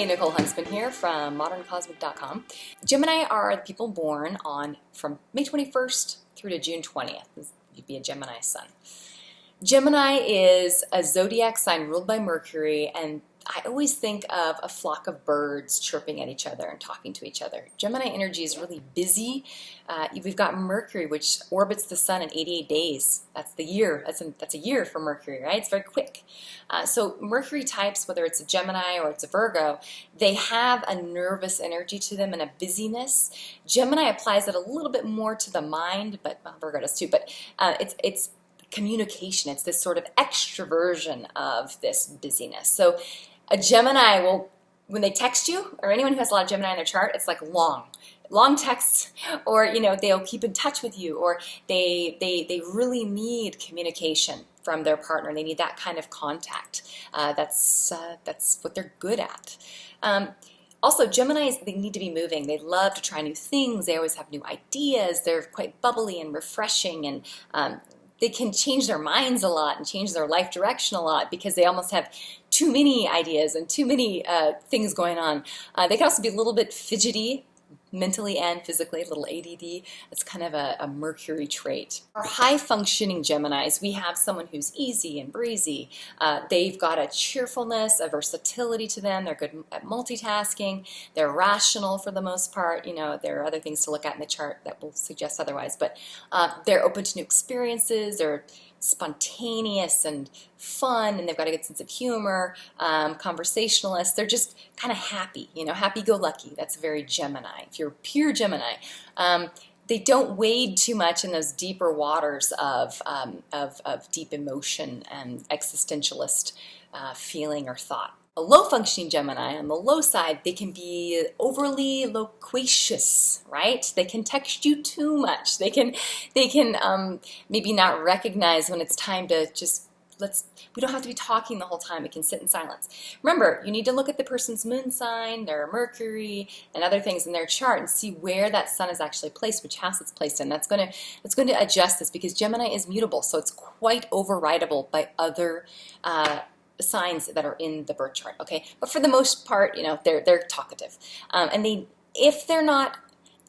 Nicole Huntsman here from moderncosmic.com. Gemini are the people born from May 21st through to June 20th. You'd be a Gemini Sun. Gemini is a zodiac sign ruled by Mercury, and I always think of a flock of birds chirping at each other and talking to each other. Gemini energy is really busy. We've got Mercury, which orbits the sun in 88 days. That's the year. That's a year for Mercury, right? It's very quick. So Mercury types, whether it's a Gemini or it's a Virgo, they have a nervous energy to them and a busyness. Gemini applies it a little bit more to the mind, but Virgo does too. But it's communication. It's this sort of extroversion of this busyness. So a Gemini will, when they text you, or anyone who has a lot of Gemini in their chart, it's like long texts, or they'll keep in touch with you, or they really need communication from their partner. They need that kind of contact. That's what they're good at. Also, Geminis, they need to be moving. They love to try new things. They always have new ideas. They're quite bubbly and refreshing, and they can change their minds a lot and change their life direction a lot because they almost have too many ideas and too many things going on. They can also be a little bit fidgety, mentally and physically, a little ADD. It's kind of a Mercury trait. Our high-functioning Geminis, we have someone who's easy and breezy. They've got a cheerfulness, a versatility to them. They're good at multitasking. They're rational for the most part. There are other things to look at in the chart that will suggest otherwise, but they're open to new experiences. They're spontaneous and fun, and they've got a good sense of humor, conversationalists. They're just kind of happy, happy-go-lucky. That's very Gemini. If you're pure Gemini, they don't wade too much in those deeper waters of deep emotion and existentialist feeling or thought. A low-functioning Gemini, on the low side, they can be overly loquacious, right? They can text you too much. They can maybe not recognize when it's time to we don't have to be talking the whole time. We can sit in silence. Remember, you need to look at the person's moon sign, their Mercury, and other things in their chart and see where that sun is actually placed, which house it's placed in. That's going to adjust this because Gemini is mutable, so it's quite overridable by other signs that are in the birth chart, okay? But for the most part, they're talkative. And if they're not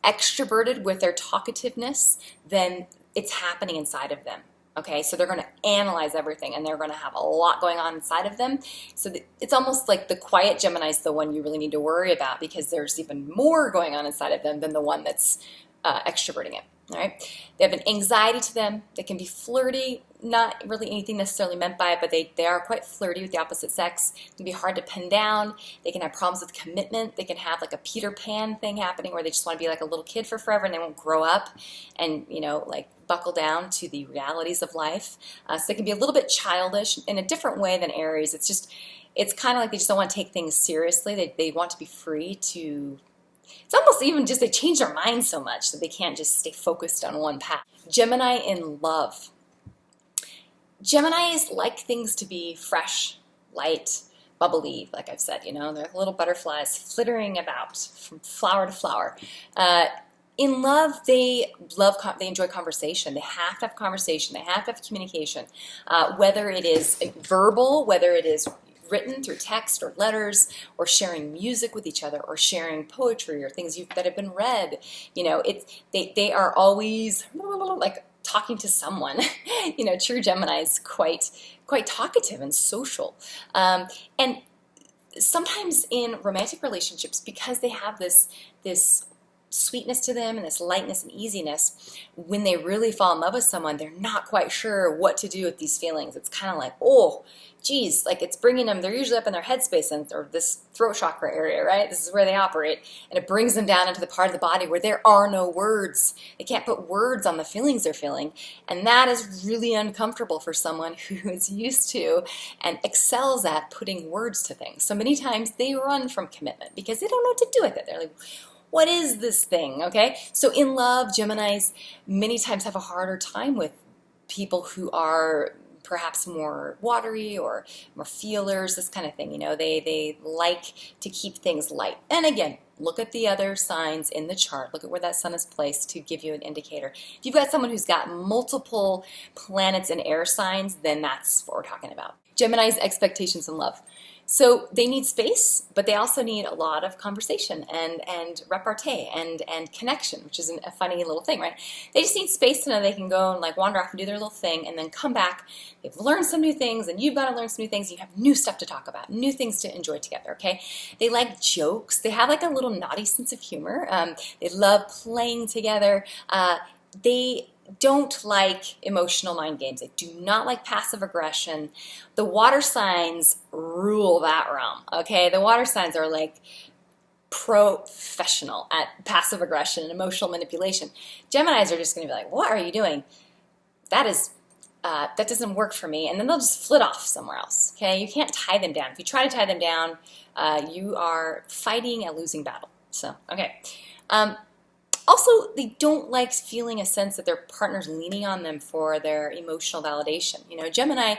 extroverted with their talkativeness, then it's happening inside of them, okay? So they're going to analyze everything, and they're going to have a lot going on inside of them. So it's almost like the quiet Gemini is the one you really need to worry about because there's even more going on inside of them than the one that's extroverting it. All right, they have an anxiety to them. They can be flirty, not really anything necessarily meant by it, but they are quite flirty with the opposite sex. It can be hard to pin down. They can have problems with commitment. They can have like a Peter Pan thing happening where they just want to be like a little kid for forever and they won't grow up and, like buckle down to the realities of life. So they can be a little bit childish in a different way than Aries. It's kind of like they just don't want to take things seriously. They want to be free to... It's almost even just they change their mind so much that they can't just stay focused on one path. Gemini in love. Geminis like things to be fresh, light, bubbly, like I've said, they're little butterflies flittering about from flower to flower. In love, they enjoy conversation. They have to have conversation. They have to have communication, whether it is verbal, whether it is written through text or letters, or sharing music with each other, or sharing poetry or things that have been read. They are always like talking to someone. True Gemini is quite talkative and social, and sometimes in romantic relationships, because they have this sweetness to them and this lightness and easiness, when they really fall in love with someone, they're not quite sure what to do with these feelings. It's kind of like, oh, geez, like it's bringing them, they're usually up in their headspace or this throat chakra area, right? This is where they operate. And it brings them down into the part of the body where there are no words. They can't put words on the feelings they're feeling. And that is really uncomfortable for someone who is used to and excels at putting words to things. So many times they run from commitment because they don't know what to do with it. They're like, what is this thing, okay? So in love, Geminis many times have a harder time with people who are perhaps more watery or more feelers, this kind of thing. They like to keep things light. And again, look at the other signs in the chart. Look at where that sun is placed to give you an indicator. If you've got someone who's got multiple planets and air signs, then that's what we're talking about. Gemini's expectations in love. So they need space, but they also need a lot of conversation and repartee and connection, which is a funny little thing, right? They just need space to know they can go and like wander off and do their little thing and then come back. They've learned some new things and you've got to learn some new things. You have new stuff to talk about, new things to enjoy together, okay? They like jokes. They have like a little naughty sense of humor. They love playing together. They don't like emotional mind games. They do not like passive aggression. The water signs rule that realm, okay? The water signs are like professional at passive aggression and emotional manipulation. Geminis are just going to be like, what are you doing? That doesn't work for me. And then they'll just flit off somewhere else, okay? You can't tie them down. If you try to tie them down, you are fighting a losing battle. So, okay. Also, they don't like feeling a sense that their partner's leaning on them for their emotional validation. You know, Gemini,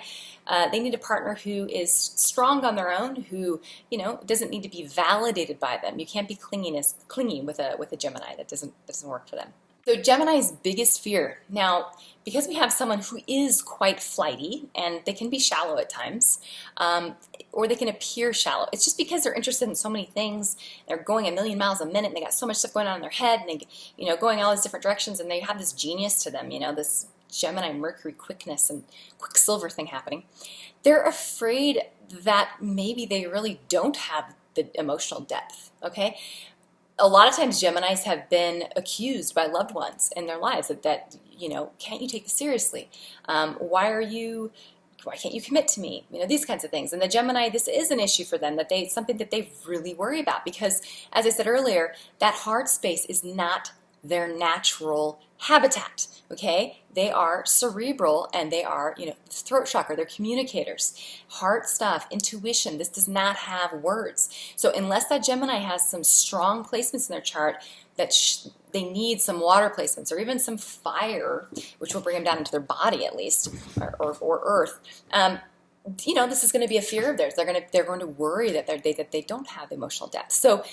they need a partner who is strong on their own, who, you know, doesn't need to be validated by them. You can't be clingy with a Gemini. That doesn't work for them. So Gemini's biggest fear. Now, because we have someone who is quite flighty, and they can be shallow at times, or they can appear shallow. It's just because they're interested in so many things. They're going a million miles a minute, and they got so much stuff going on in their head, and they, you know, going all these different directions, and they have this genius to them, you know, this Gemini Mercury quickness and quicksilver thing happening. They're afraid that maybe they really don't have the emotional depth, okay? A lot of times Geminis have been accused by loved ones in their lives that you know, can't you take this seriously? Why can't you commit to me? You know, these kinds of things. And the Gemini, this is an issue for them, something that they really worry about because, as I said earlier, that heart space is not their natural habitat, okay? They are cerebral and they are, you know, throat chakra, they're communicators. Heart stuff, intuition, this does not have words. So unless that Gemini has some strong placements in their chart that they need some water placements or even some fire, which will bring them down into their body at least, or earth, you know, this is going to be a fear of theirs. They're going to worry that they don't have emotional depth. So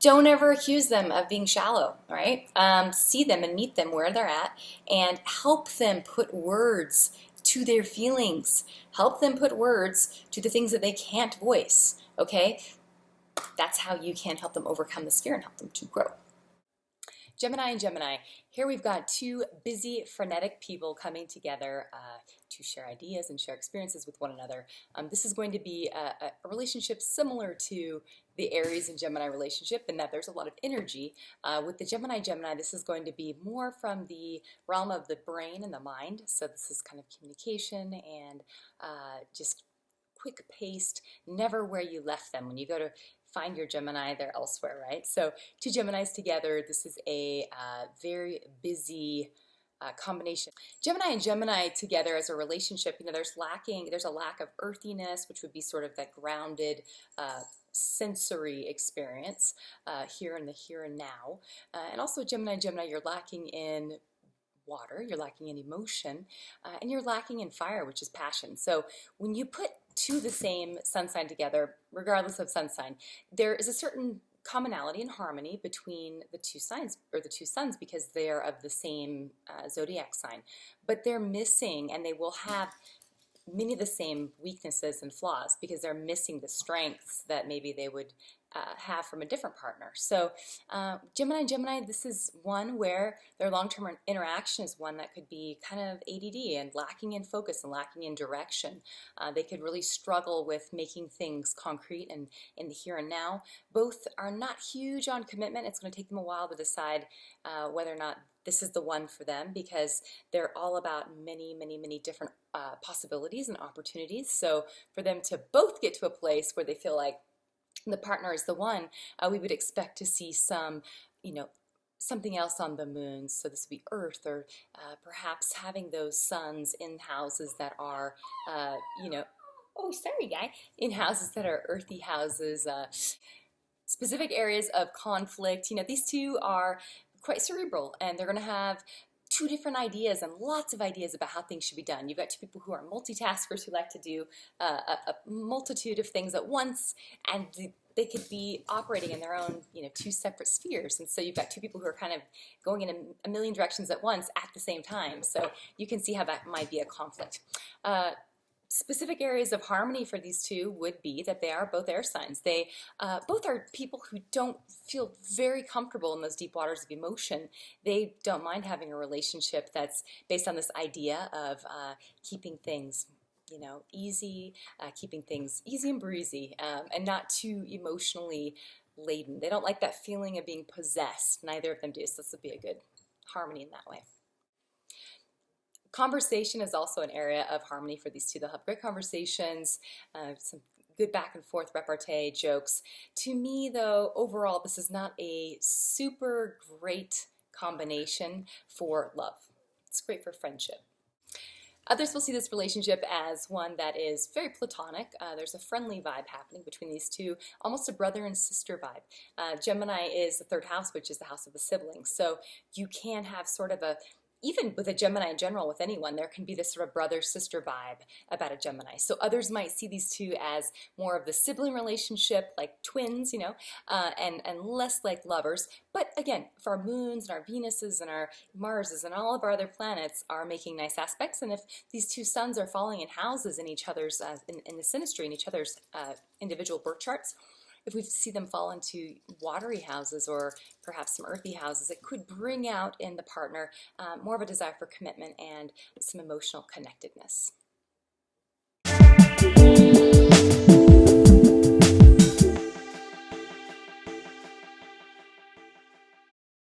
don't ever accuse them of being shallow, right? See them and meet them where they're at and help them put words to their feelings. Help them put words to the things that they can't voice, okay? That's how you can help them overcome this fear and help them to grow. Gemini and Gemini, here we've got two busy, frenetic people coming together to share ideas and share experiences with one another. This is going to be a relationship similar to the Aries and Gemini relationship in that there's a lot of energy. With the Gemini, this is going to be more from the realm of the brain and the mind. So this is kind of communication and just quick-paced, never where you left them. When you go to find your Gemini, they're elsewhere, right? So two Geminis together, this is a very busy combination. Gemini and Gemini together as a relationship, you know, there's a lack of earthiness, which would be sort of that grounded sensory experience here in the here and now. And also Gemini, you're lacking in water, you're lacking in emotion, and you're lacking in fire, which is passion. So when you put the same sun sign together, regardless of sun sign, there is a certain commonality and harmony between the two signs or the two suns because they are of the same zodiac sign, but they're missing, and they will have many of the same weaknesses and flaws because they're missing the strengths that maybe they would have from a different partner. So Gemini, this is one where their long-term interaction is one that could be kind of ADD and lacking in focus and lacking in direction. They could really struggle with making things concrete and in the here and now. Both are not huge on commitment. It's going to take them a while to decide whether or not this is the one for them because they're all about many, many, many different possibilities and opportunities. So for them to both get to a place where they feel like the partner is the one, we would expect to see some, you know, something else on the moon. So this would be Earth, or perhaps having those suns in houses that are, you know, oh, sorry, guy, in houses that are earthy houses, specific areas of conflict. You know, these two are quite cerebral, and they're going to have two different ideas and lots of ideas about how things should be done. You've got two people who are multitaskers who like to do a multitude of things at once, and they could be operating in their own, you know, two separate spheres. And so you've got two people who are kind of going in a million directions at once at the same time. So you can see how that might be a conflict. Specific areas of harmony for these two would be that they are both air signs. They both are people who don't feel very comfortable in those deep waters of emotion. They don't mind having a relationship that's based on this idea of keeping things, you know, easy, keeping things easy and breezy, and not too emotionally laden. They don't like that feeling of being possessed. Neither of them do, so this would be a good harmony in that way. Conversation is also an area of harmony for these two. They'll have great conversations, some good back and forth repartee, jokes. To me, though, overall, this is not a super great combination for love. It's great for friendship. Others will see this relationship as one that is very platonic. There's a friendly vibe happening between these two, almost a brother and sister vibe. Gemini is the third house, which is the house of the siblings. So you can have sort of a, even with a Gemini in general, with anyone, there can be this sort of brother-sister vibe about a Gemini. So others might see these two as more of the sibling relationship, like twins, you know, and less like lovers. But again, if our moons and our Venuses and our Marses and all of our other planets are making nice aspects, and if these two suns are falling in houses in each other's, in the synastry, in each other's individual birth charts, if we see them fall into watery houses or perhaps some earthy houses, it could bring out in the partner more of a desire for commitment and some emotional connectedness.